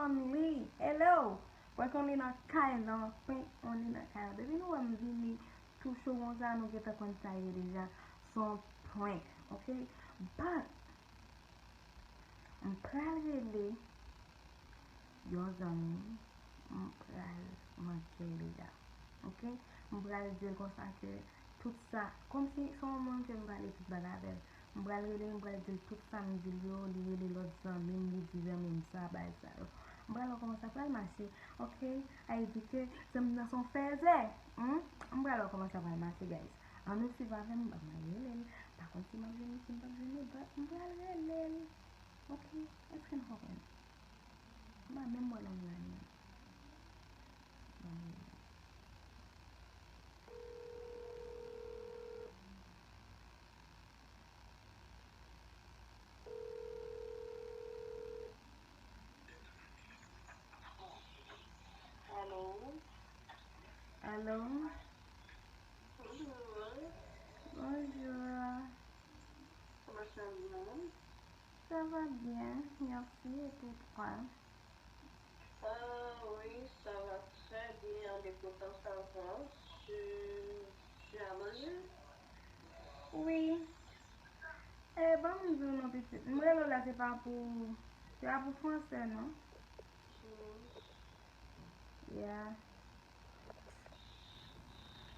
only. Hello. Why qu'on est dans Kyle, on est dans Kyle. Depuis nous avons venu tout chaud, on a nous qui est conseillé déjà son prank, ok? But on parle yo zami, on pral manquer déjà, ok? On pral dire comme ça que tout ça, comme si son moment que me parler tout bagarre. On pral dire tout ça me dit yo, lié les l'autre zami, me dit même ça, bah ça. On pral commencer à pral marcher, ok? A dit que ça me dans son faisait, on pral commencer à pral marcher, guys. En nous suivant même, bah mal par contre si m'a venu, si m'a venu, bah on pral ok? Est-ce que nous comprenons? Ma même moi l'online. Allô? Allô? Bonjour. Bonjour. Comment ça va? Ça va bien, merci. Et pour toi? Oui, ça va très bien. Les pourtant ça va. Tu as mangé? Oui. Eh, bonjour, mon petit. Moi, là, c'est pas pour. C'est pas pour français, non? Hmm. Yeah.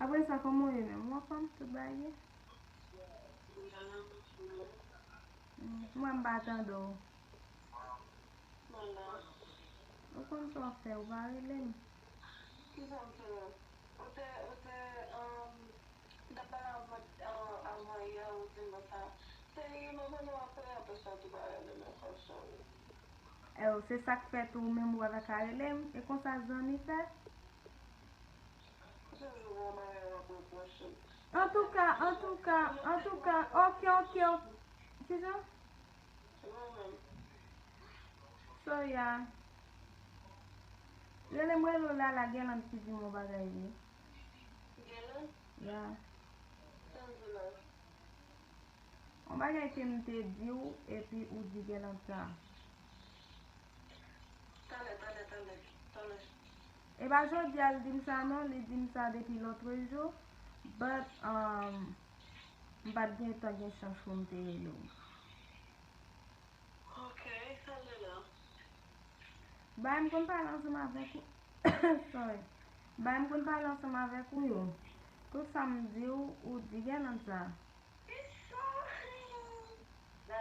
Après ça, comment est même? Moi, femme, tout bailler. Moi, je m'attends. Voilà. Au comme ça, fait, on va aller. Qui ça me fait? D'abord, avant hier, on dit ça. C'est maman après, après ça, tu vas aller de ma façon. C'est ça que fait tout, même moi, avec Arlem. Et comme ça, j'en ai fait. Je vais m'arrêter pour le prochain. En tout cas, ok. C'est ça? C'est moi-même. So, yeah. Lele mwen lo la gen an ti di mwen bagay li. Gelen? Yeah. Tanzila. Mwen bagay ke mwen te di ou, epi ou di gen an sa. Tale. E ba jodi al dim sa non, li dim sa depi lotre jo. But, mwen bat gen ta gen chanj pou mwen te elo. Ok, Tanzila. Ba mwen kon pale anseman avek ou. Sorry. Ba mwen kon pale anseman avek ou yo. Tout sa mwen di ou di gen an sa. La.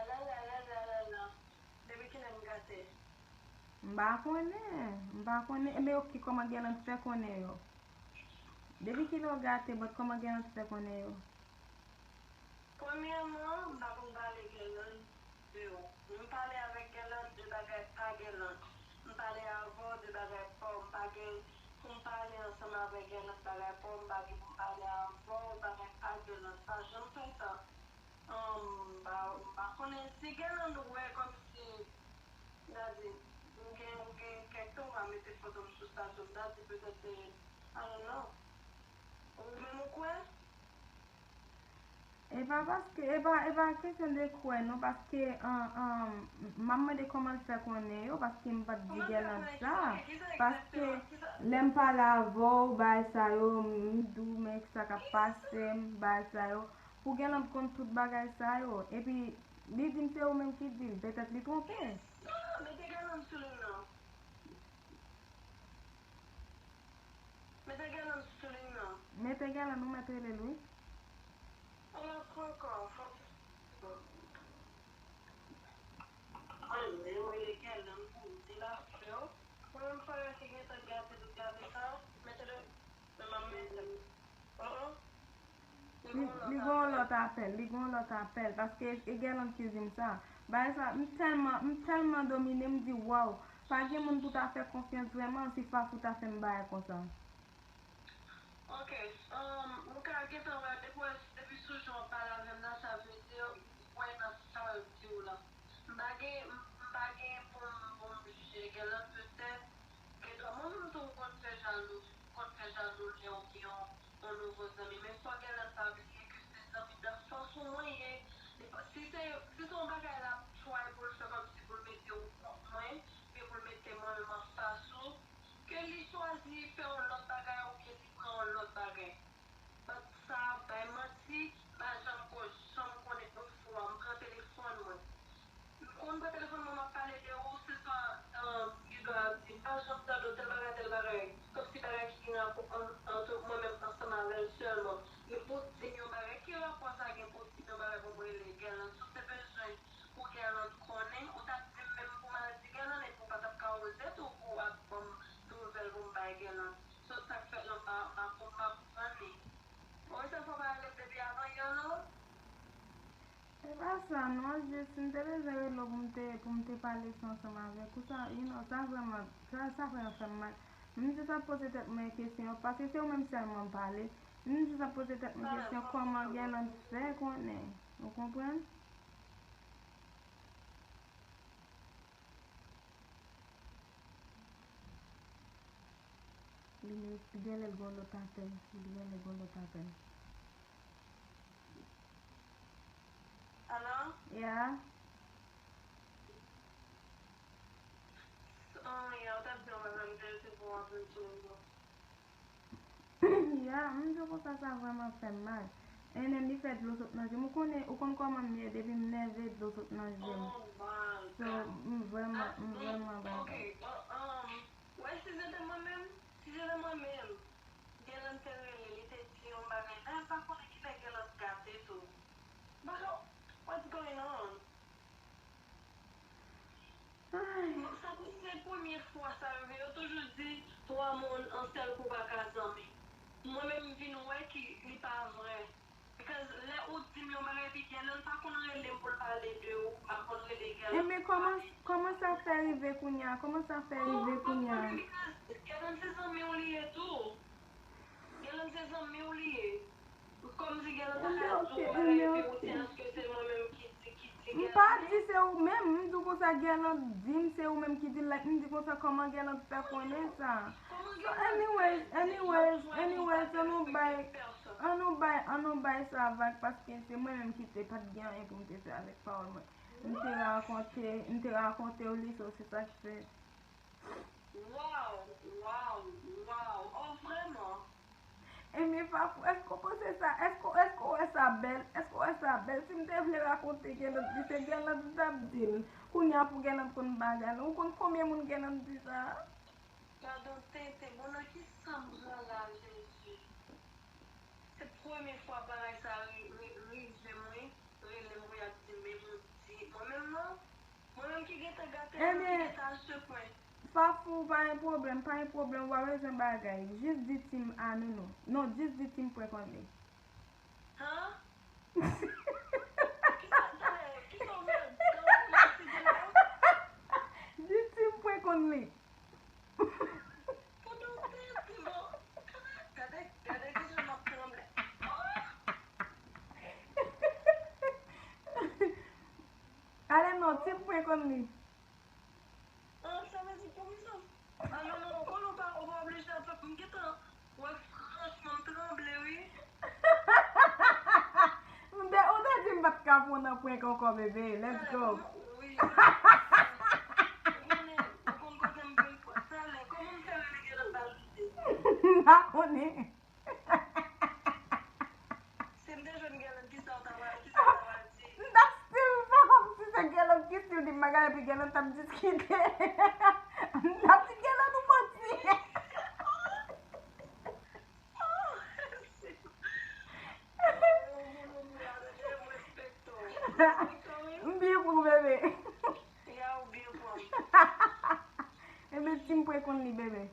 Depi ki lem gate. Mba konen. Eme yo ki koma gen an ti fe konen yo. Depi ki lo gate, but koma gen an ti fe konen yo. Premièrement, m'a pas parler Gelen de ou. On parler avec Gelen de bagay pas Gelen. On parler avant de bagay pas bagay. On parler ensemble avec Gelen bagay pas bagay. On parler avant bagay pas Gelen. Ça, j'aime faire ça. Connais si Gelen nous ouais comme si, vas-y, on quelqu'un va mettre photo sur ça, peut-être, I don't know. Ou même quoi? E pa kesyon de kwen nou, paske maman de koman se konen yo, paske m pat di gen lan sa, paske lem pa la vou, bay sa yo, m dou men ki sa ka pase, bay sa yo, pou gen lan kon tout bagay sa yo, epi li dim se yo men ki dil, petet li trompe. Mais t'es galant sur le nom. Mete gen lan nou mette le lui. Alors, pourquoi? Oui, les galant, c'est la fleur. Pour une fois, si vous êtes gâté de garder ça, mettez-le dans ma maison. Li gon lot apel, paske e gen lan ki zim sa. Bay sa, m telman domine, m di waw, pa gen moun pou ta fe konfians vreman si fa pou ta fe m baye konsan. Ok, mou ka get an wè, depi soujou an pala vèm nan sa vè di, wè nan sa wè di ou la. Mbage pou m jè gelan pwetè, ke do moun tou kon fè jalou li an ki an nouvo zami, men fwa gelan pa bliye ke se zami da fason mwen ye, si son bagay la chwa pou l fè kom si pou l mette ou mwen, pi pou l mette mwen bagay. Comme si bagay qui n'a entre moi-même ensemble avec elle seulement. Mais pour dire un bagay qui rapport ça avec pour dire un bagay pour les gars, tout c'est besoin pour qu'elle connaisse, ou t'as dit même pour maladie gars, et pour pas t'avoir causé ou pour comme nouvelle pour bagay là. So ça fait là ma famille. Ou ça faut parler bébé avant y'en. E pa sa non, jes mte bezere lo pou mte pale sanseman avek ou sa, sa vreman, sa vreman fèm mal. Mwen se sa pose tet mwen kesyon, pase se ou menm selman pale, mwen se sa pose tet mwen kesyon, koman gen lan fè konen, ou kompren? Li gen le gon lo tapen, Hello? Yeah? Yeah, that's the one I'm there to go up into. Ya, mwen se kon sa vreman fèm mal. Enem li fèt lo sot nan jem. Ou kon koman miye depi mneve lo sot nan jem. Oh my So, God. vreman Okay, ouais, si j'étais moi-même, Galen Terrell, il était dit, on m'a dit, ah, par contre, qui fait Galen gâté tout. But what's going on? Ay, Ça, c'est la première fois ça arrive. J'ai toujours dit, toi, mon ancien pour pas caser. Moi-même, je ne qui n'est pas vrai. Because les autres disent, on m'a dit, Galen, pas qu'on a les pour parler de ou, pas qu'on a les e me koman sa fè rive kounya? Koman sa fè rive kounya? Galen se zanmi ou liye tout. Galen se zanmi ou liye. Comme si Galen ta fè tout, ou tiens que c'est moi-même qui dit Mpa di se ou menm, mdou kon sa Galen dim se ou menm ki di like, mdi kon sa koman Galen fè konen sa. So anyways, an nou bay sa avak, paske se mwen menm ki te pat gen yon pou mte fè avek paol mwen. Mte rakonte ou li, so se sa ki fè. Wow. Oh, vraiment? E mi fapou, esko pose sa, esko wè sa bel, si mte vle rakonte Galen di se Galen di tap dil, kounya pou Galen kon bagan, ou kon komye moun Galen di sa? Pardon, t'es bon, qui s'embra là, Jésus? C'est la première fois pareil ça arrive, moi-même qui get gâté, à ce point. Fafou, pa yon problem, wawè jen bagay. Jis di tim anou nou. Non, jis di tim pwe kon li. Hein? Qui sont Jis tim pwe kon li. Ale non, tim pwe kon li. Ça veut dire comme ça. Ah non, on va obliger à faire comme ça. Ouais, franchement, tremble, oui. Ou da jim bat kapon nan pwe kon kon bebe. Let's go. Oui. Comment faire les gars dans Na kone. c'est des jeunes gars qui sortent à Nda still fa kom si se Galen ki still di magay pi Galen tap diskite. Nda si Galen nou poti. Mbiye pou bebe. Ebe tim pwe kon li bebe.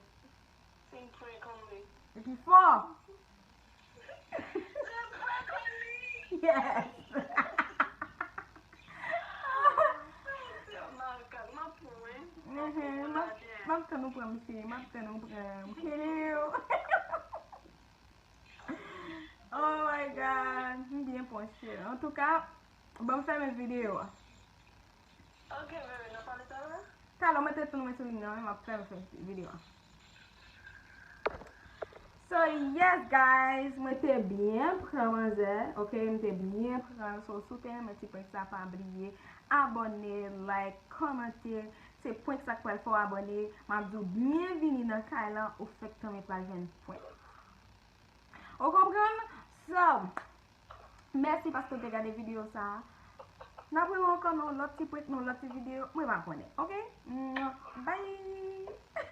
E pi fo. Yes. Map te nou prem si. Kill. Oh my God. Mbyen ponche. En tout ka, bon fè men video. Ok, bébé, n'a pas le temps? Talo, mwen te nou men sou lina, mwen fè men video. So yes guys, mwen te byen premanje, ok, mwen te byen premanje, so souten mwen ti pwek sa pa abliye, abone, like, komante, se pwek sa kwel fò abone, mwen djou bienvini nan kailan ou fek tome pal jen pwek. Ou kompren? So, mersi paske te gade video sa. Napwe wakon nou lot ti pwek nou lot ti video, mwen wakone, ok? Bye!